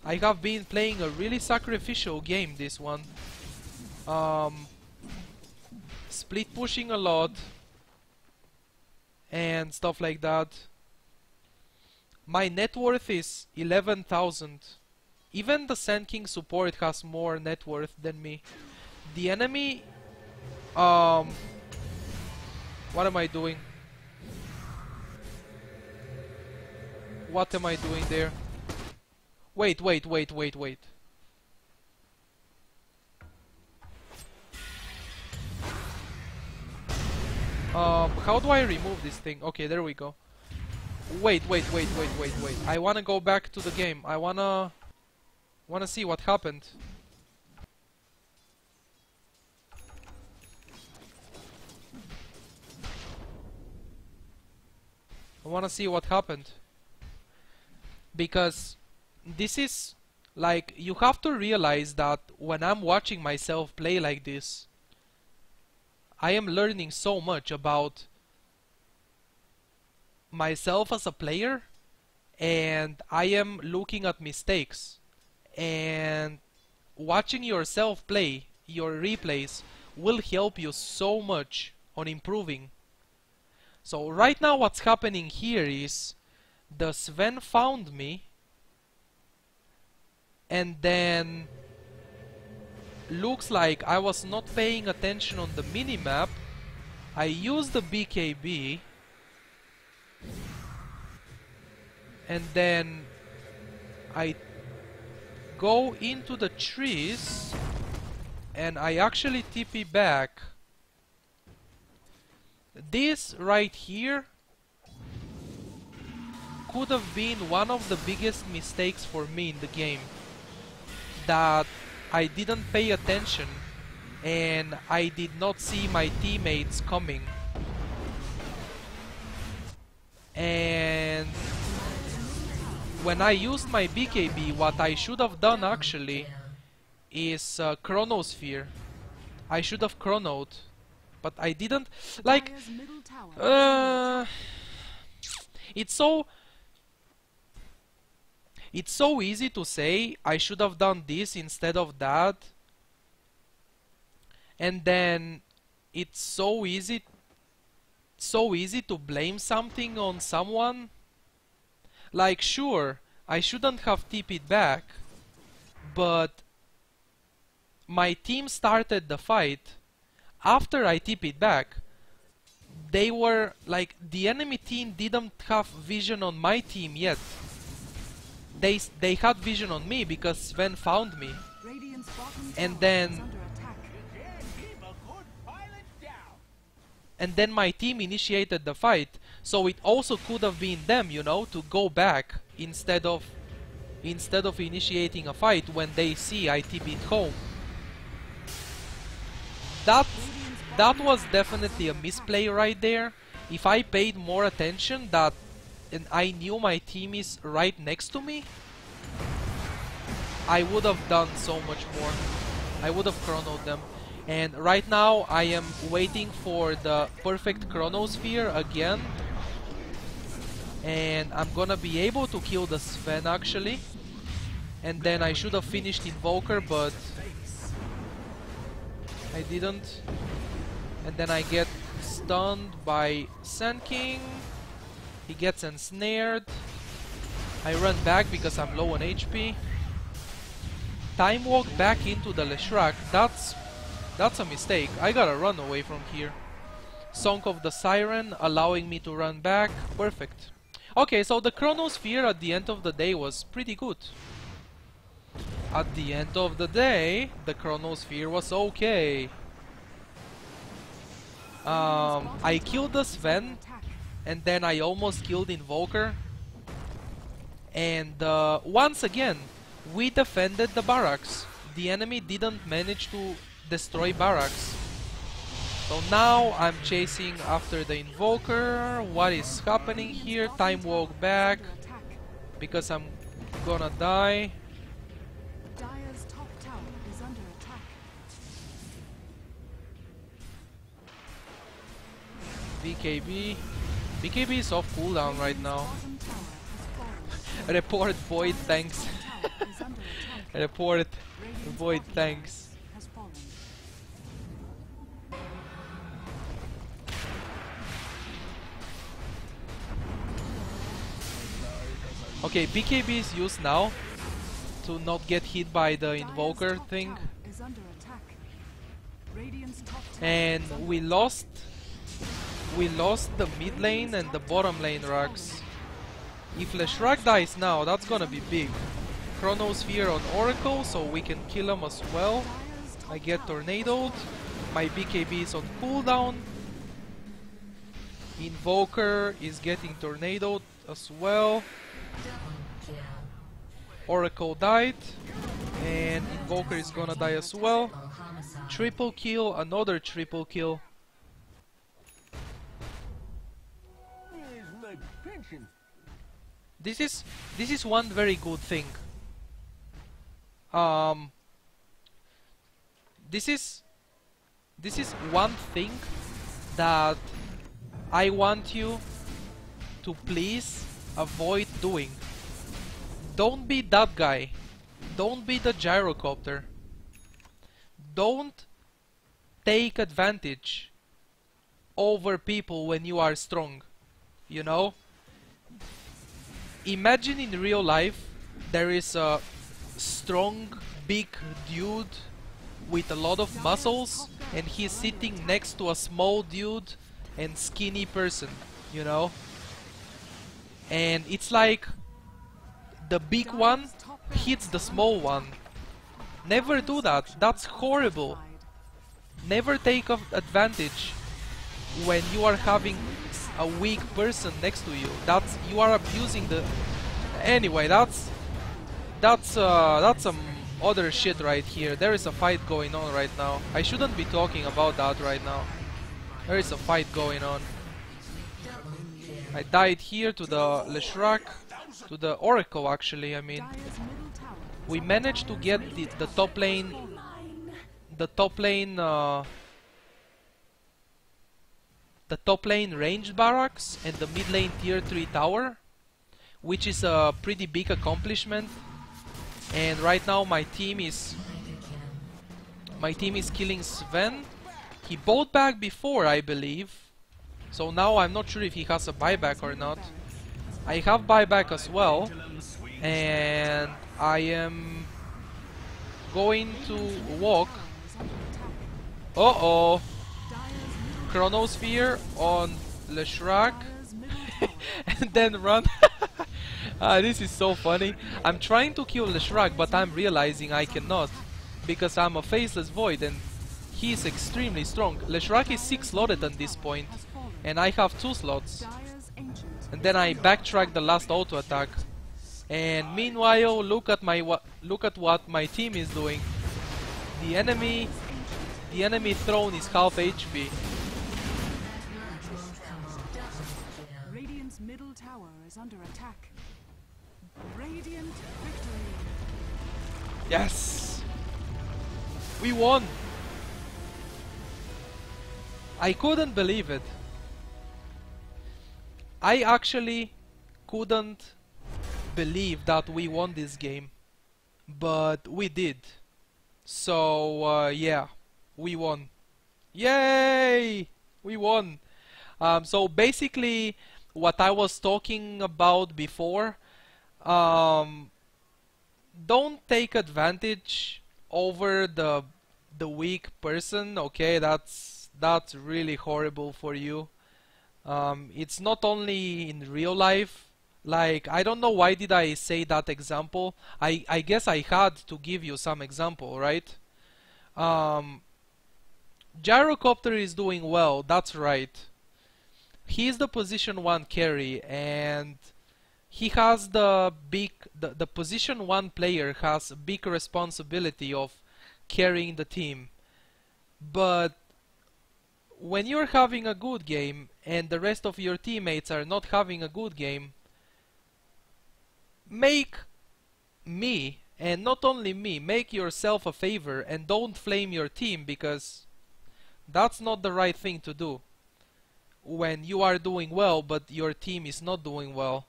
I have been playing a really sacrificial game, this one. Split pushing a lot and stuff like that. My net worth is 11,000. Even the Sand King support has more net worth than me. The enemy... What am I doing? What am I doing there? Wait. How do I remove this thing? Okay, there we go. Wait. I wanna go back to the game. I wanna see what happened. I wanna see what happened. Because this is like, you have to realize that when I'm watching myself play like this, I am learning so much about myself as a player, and I am looking at mistakes, and watching yourself play your replays will help you so much on improving. So right now what's happening here is the Sven found me, and then looks like I was not paying attention on the minimap. I used the BKB, and then I go into the trees, and I actually TP back. This right here could have been one of the biggest mistakes for me in the game, that I didn't pay attention and I did not see my teammates coming. And when I used my BKB, what I should have done actually is Chronosphere. I should have chronoed, but I didn't. Like, Dire's middle tower is under attack. it's so easy to say I should have done this instead of that, and then it's so easy to blame something on someone. Like, sure, I shouldn't have TP'd back, but my team started the fight after I TP'd back. They were like, the enemy team didn't have vision on my team yet. They had vision on me because Sven found me. And then my team initiated the fight, so it also could have been them, you know, to go back instead of initiating a fight when they see I TP'd home. That was definitely a misplay right there. If I paid more attention and I knew my team is right next to me, I would have done so much more. I would have chronoed them. And right now I am waiting for the perfect chronosphere again. And I'm gonna be able to kill the Sven actually. And then I should have finished Invoker, but I didn't. And then I get stunned by Sand King. He gets ensnared. I run back because I'm low on HP. Time walk back into the Leshrac. That's a mistake. I gotta run away from here. Song of the Siren allowing me to run back. Perfect. Okay, so the chronosphere at the end of the day was pretty good. At the end of the day, the chronosphere was okay. I killed the Sven, and then I almost killed Invoker. And once again, we defended the barracks. The enemy didn't manage to destroy barracks. So now I'm chasing after the Invoker. What is happening here? Time walk back because I'm gonna die. Dire's top tower is under attack. BKB. BKB is off cooldown right now. Bottom tower has fallen. Report void thanks. Tower is under attack. Report Radiant's void bottom thanks. has fallen. Okay, BKB is used now to not get hit by the Invoker Dire's top thing. tower is under attack. Radiant's top tower And is under we lost the mid lane and the bottom lane rugs. If Leshrac dies now, that's gonna be big. Chronosphere on Oracle, so we can kill him as well. Dire's top I get tower tornadoed. My BKB is on cooldown. Invoker is getting tornadoed as well. Oracle died. And Invoker is gonna die as well. Triple kill, another triple kill. This is one very good thing. This is one thing that I want you to please avoid doing. Don't be that guy. Don't be the gyrocopter. Don't take advantage over people when you are strong. You know? Imagine in real life there is a strong, big dude with a lot of muscles and he's sitting next to a small dude and skinny person, you know? And it's like the big one hits the small one. Never do that. That's horrible. Never take advantage when you are having a weak person next to you. That's, you are abusing the... Anyway, that's some other shit right here. There is a fight going on right now. I shouldn't be talking about that right now. There is a fight going on. I died here to the Leshrac, to the Oracle actually, I mean. Dire's middle tower We managed to get the top lane, the top lane ranged barracks and the mid lane tier 3 tower, which is a pretty big accomplishment. And right now my team is killing Sven. He bought back before, I believe. So now I'm not sure if he has a buyback or not. I have buyback as well. And I am going to walk. Uh-oh. Chronosphere on Leshrac. And then run. This is so funny. I'm trying to kill Leshrac, but I'm realizing I cannot. Because I'm a Faceless Void and he's extremely strong. Leshrac is 6 slotted at this point. And I have 2 slots. And then I backtrack the last auto attack. And meanwhile, look at what my team is doing. The enemy throne is half HP. Radiant's middle tower is under attack. Radiant victory. Yes! We won! I couldn't believe it. I actually couldn't believe that we won this game. But we did. So, yeah. We won. Yay! We won! So basically, what I was talking about before, don't take advantage over the weak person. Okay, that's really horrible for you. It's not only in real life. Like, I don't know why did I say that example. I guess I had to give you some example, right? Gyrocopter is doing well, that's right. He's the position 1 carry, and he has the position 1 player has a big responsibility of carrying the team. But when you're having a good game and the rest of your teammates are not having a good game, make me, and not only me, make yourself a favor and don't flame your team, because that's not the right thing to do when you are doing well but your team is not doing well.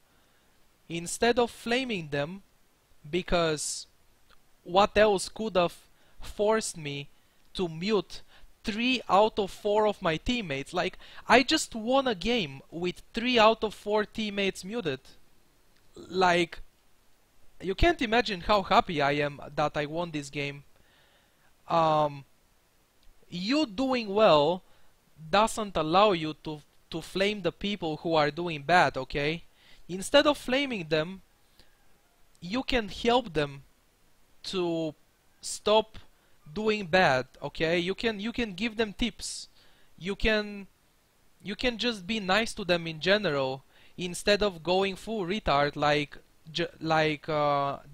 Instead of flaming them, because what else could have forced me to mute 3 out of 4 of my teammates? Like, I just won a game with 3 out of 4 teammates muted. Like, you can't imagine how happy I am that I won this game. You doing well doesn't allow you to flame the people who are doing bad, okay? Instead of flaming them, you can help them to stop doing bad, okay? You can give them tips. You can just be nice to them in general instead of going full retard like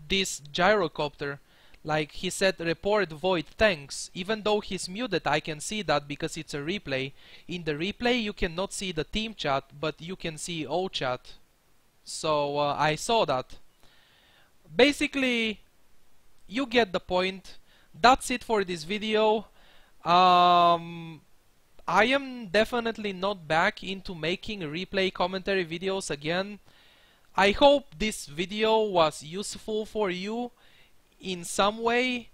this gyrocopter. Like, he said report void thanks. Even though he's muted, I can see that because it's a replay. In the replay you cannot see the team chat, but you can see all chat. So I saw that. Basically, you get the point. That's it for this video. I am definitely not back into making replay commentary videos again. I hope this video was useful for you in some way.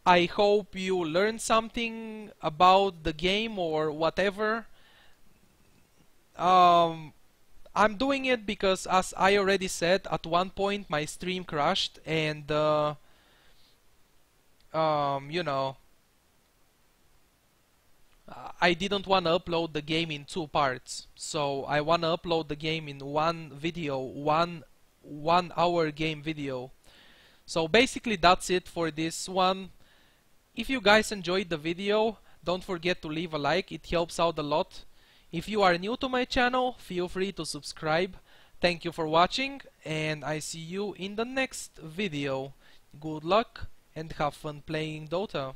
I hope you learned something about the game or whatever. I'm doing it because, as I already said, at one point my stream crashed and you know, I didn't want to upload the game in 2 parts, so I want to upload the game in one video, one hour game video. So basically that's it for this one. If you guys enjoyed the video, don't forget to leave a like, it helps out a lot. If you are new to my channel, feel free to subscribe. Thank you for watching, and I see you in the next video. Good luck and have fun playing Dota.